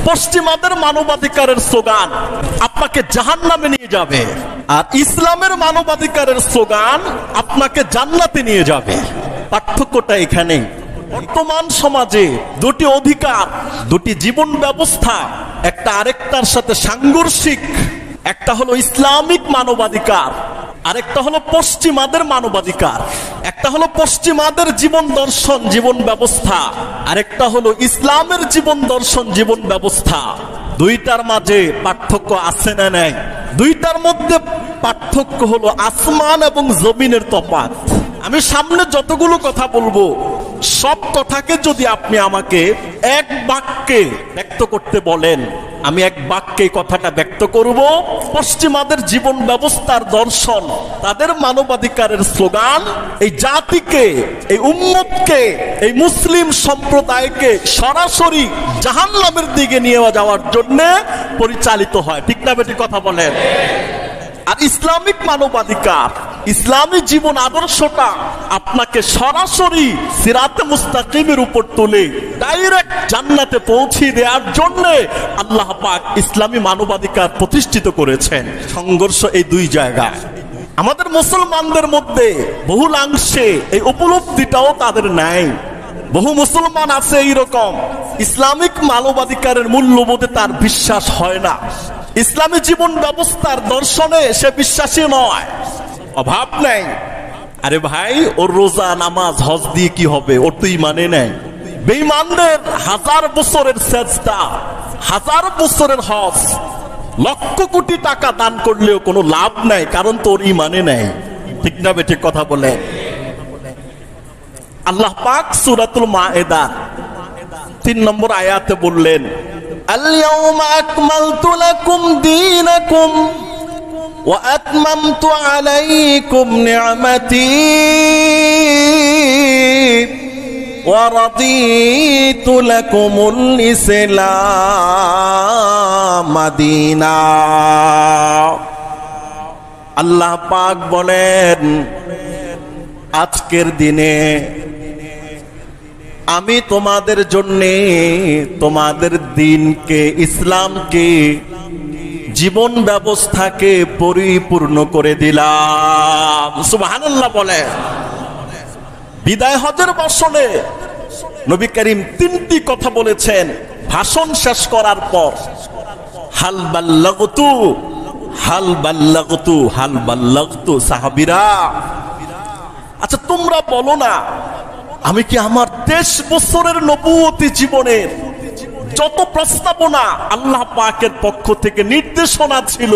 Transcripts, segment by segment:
পশ্চিমাদের মানবাধিকারের স্লোগান আপনাকে জাহান্নামে নিয়ে যাবে, আর ইসলামের মানবাধিকারের স্লোগান আপনাকে জান্নাতে নিয়ে যাবে। পার্থক্যটা এখানে। বর্তমান সমাজে দুটি অধিকার, দুটি জীবন ব্যবস্থা একটা আরেকটার সাথে সাংঘর্ষিক। একটা হলো ইসলামিক মানবাধিকার, আরেকটা হলো পশ্চিমাদের মানবাধিকার। একটা হলো পশ্চিমাদের জীবন দর্শন, জীবন ব্যবস্থা, আরেকটা হলো ইসলামের জীবন দর্শন, জীবন ব্যবস্থা। দুইটার মাঝে পার্থক্য আছে না নাই? দুইটার মধ্যে পার্থক্য হলো আসমান এবং জমিনের তফাৎ। আমি সামনে যতগুলো কথা বলবো সব কথাকে যদি আপনি আমাকে এক বাক্যে ব্যক্ত করতে বলেন, আমি এক বাক্যে কথাটা ব্যক্ত করব। পশ্চিমাদের জীবন ব্যবস্থার দর্শন, তাদের মানবাধিকারের স্লোগান এই জাতিকে, এই উম্মতকে, এই মুসলিম সম্প্রদায়কে সরাসরি জাহান্নামের দিকে নিয়ে যাওয়ার জন্য পরিচালিত হয়। ঠিক না বেটি কথা বলেন? আর ইসলামিক মানবাধিকার, ইসলামী জীবন আদর্শটা আপনাকে সরাসরি সিরাতে মুস্তাকিমের উপর তুলে ডাইরেক্ট জান্নাতে পৌঁছে দেওয়ার জন্য আল্লাহ পাক ইসলামী মানবাধিকার প্রতিষ্ঠিত করেছেন। সংঘর্ষ এই দুই জায়গায়। আমাদের মুসলমানদের মধ্যে বহুলাংশে এই উপলব্ধিটাও তাদের নাই। বহু মুসলমান আছে এইরকম, ইসলামিক মানবাধিকারের মূল্যবোধে তার বিশ্বাস হয় না, ইসলামী জীবন ব্যবস্থার দর্শনে সে বিশ্বাসী নয়, অভাব নেই। আরে ভাই, ওর রোজা নামাজ হজ দিয়ে কি হবে? ওর তো ইমানে নেই। বেঈমানদের 1000 বছরের সেজদা, 1000 বছরের হজ, লক্ষ কোটি টাকা দান করলেও কোনো লাভ নাই, কারণ তোর ইমানে নেই। ঠিক না বেঠিক কথা বলে? আল্লাহ পাক সূরাতুল মায়েদা 3 নম্বর আয়াতে বললেন, আল-ইয়াওমা আকমালতু লাকুম দীনাকুম ওয়া আতমামতু আলাইকুম নি'মাতি ওয়া রাদিতু লাকুমুল ইসলাম দীনা। আল্লাহ পাক বলেন, আজকের দিনে আমি তোমাদের জন্য তোমাদের দিনকে, ইসলামকে, জীবন ব্যবস্থাকে পরিপূর্ণ করে দিলাম। সুবহানাল্লাহ বলে। বিদায় হজের ভাষণে নবী করিম 3টি কথা বলেছেন ভাষণ শেষ করার পর, হাল বাল্লাগতু, হাল বাল্লাগতু, হাল বাল্লাগতু। সাহাবীরা, আচ্ছা তোমরা বলো না, আমি কি আমার 23 বছরের নবুয়তি জীবনের যত প্রস্তাবনা আল্লাহ পাকের পক্ষ থেকে নির্দেশনা ছিল,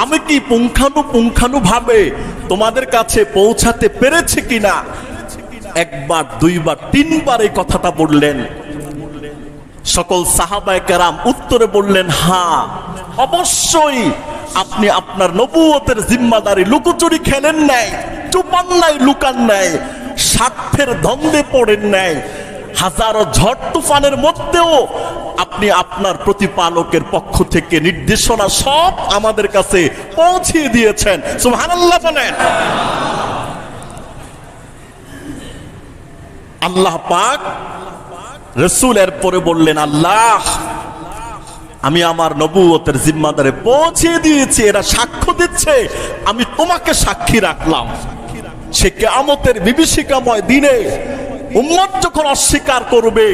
আমি কি পুঙ্খানুপুঙ্খানুভাবে তোমাদের কাছে পৌঁছাতে পেরেছি কিনা? একবার, দুইবার, 3বার এই কথাটা বললেন। সকল সাহাবায়ে কেরাম উত্তরে বললেন, হ্যাঁ অবশ্যই আপনি আপনার নবুয়তের জিম্মাদারি লুকোচুরি খেলেন নাই, চুপান নাই, লুকান নাই, স্বার্থের দ্বন্দ্বে পড়েন নাই, হাজারো ঝড় তুফানের মধ্যেও আপনি আপনার প্রতিপালকের পক্ষ থেকে নির্দেশনা সব আমাদের কাছে পৌঁছিয়ে দিয়েছেন। সুবহানাল্লাহ বলেন। আল্লাহ পাক রাসূলের পরে বললেন, আল্লাহ আমি আমার নবুয়তের জিম্মাদারে পৌঁছে দিয়েছি, এরা সাক্ষ্য দিচ্ছে, আমি তোমাকে সাক্ষী রাখলাম। সে কিয়ামতের বিভীষিকাময় দিনে উম্মত যখন অস্বীকার করবে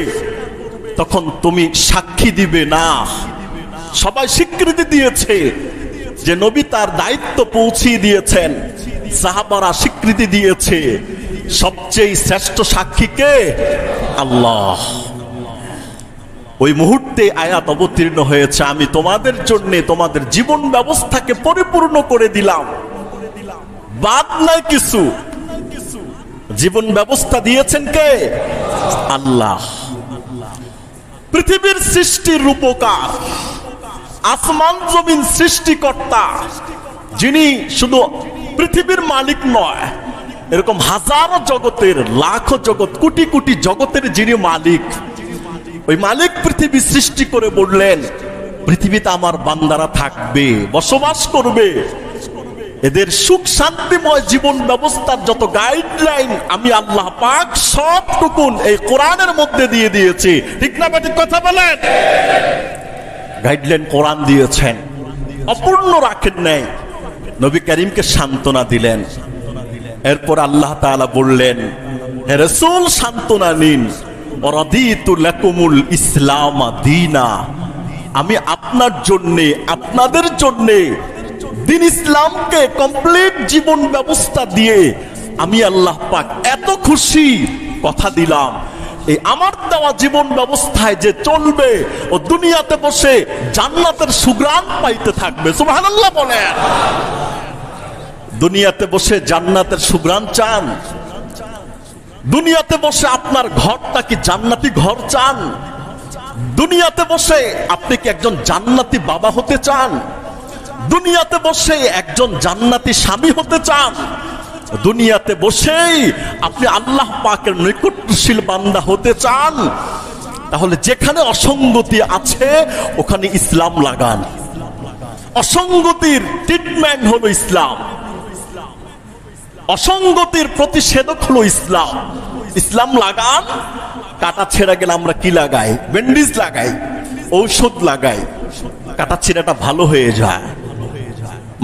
তখন তুমি সাক্ষী দিবে না। সবাই স্বীকৃতি দিয়েছে যে নবী তার দায়িত্ব পৌঁছিয়ে দিয়েছেন, সাহাবারা স্বীকৃতি দিয়েছে, সবচেয়ে শ্রেষ্ঠ সাক্ষী কে? আল্লাহ। ওই মুহূর্তে আয়াত অবতীর্ণ হয়েছে, আমি তোমাদের জন্য তোমাদের জীবন ব্যবস্থাকে পরিপূর্ণ করে দিলাম, বাদ নাই কিছু। জীবন ব্যবস্থা দিয়েছেন কে? আল্লাহ। পৃথিবীর সৃষ্টির রূপকার, আসমান জমিন সৃষ্টিকর্তা, যিনি শুধু পৃথিবীর মালিক নয়, এরকম হাজারো জগতের, লাখো জগৎ, কোটি কোটি জগতের যিনি মালিক, ওই মালিক পৃথিবী সৃষ্টি করে বললেন, পৃথিবীতে আমার বান্দারা থাকবে, বসবাস করবে, এদের সুখ শান্তিময় জীবন ব্যবস্থার যত গাইডলাইন আমি আল্লাহ পাক সবটুকুন এই কোরআনের মধ্যে দিয়ে দিয়েছি। ঠিক না বেঠিক কথা বলেন? গাইডলাইন কোরআন দিয়েছেন, অপূর্ণ রাখেন নাই। নবী করিমকে সান্ত্বনা দিলেন। এরপর আল্লাহ তাআলা বললেন, হে রাসূল সান্ত্বনা নিন, ওয়ারাদিতু লাকুমুল ইসলাম দীনা, আমি আপনার জন্য আপনাদের জন্য দিন ইসলামকে কমপ্লিট জীবন ব্যবস্থা দিয়ে আমি আল্লাহ পাক এত খুশি, কথা দিলাম এই আমার দেওয়া জীবন ব্যবস্থায় যে চলবে ও দুনিয়াতে বসে জান্নাতের সুঘ্রাণ পাইতে থাকবে। সুবহানাল্লাহ বলেন। দুনিয়াতে বসে জান্নাতের সুঘ্রাণ চান? দুনিয়াতে বসে আপনার ঘরটা কি জান্নাতি ঘর চান? দুনিয়াতে বসে আপনি কি একজন জান্নাতি বাবা হতে চান? দুনিয়াতে বসে একজন জান্নাতি স্বামী হতে চান? দুনিয়াতে বসেই আপনি আল্লাহ পাকের নৈকট্যশীল বান্দা হতে চান? তাহলে যেখানে অসঙ্গতি আছে ওখানে ইসলাম লাগান। অসঙ্গতির ট্রিটমেন্ট হলো ইসলাম, অসঙ্গতির প্রতিষেধক হলো ইসলাম। ইসলাম লাগান। কাটা ছেঁড়া গেলে আমরা কি লাগাই? ব্যান্ডেজ লাগাই, ঔষধ লাগাই, কাটা ছেঁড়াটা ভালো হয়ে যায়।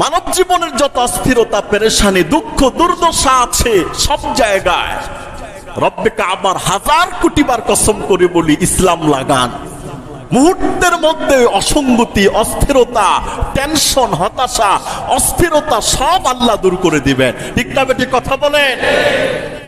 মানব জীবনের যত অস্থিরতা, পেরেশানি, দুঃখ, দুর্দশা আছে সব জায়গায় রব্বে কাবার হাজার কোটি বার কসম করে বলি, ইসলাম লাগান। মুহূর্তের মধ্যে অসঙ্গতি, অস্থিরতা, টেনশন, হতাশা, অস্থিরতা সব আল্লাহ দূর করে দিবেন। ঠিক না বেটি? কথা বলেন।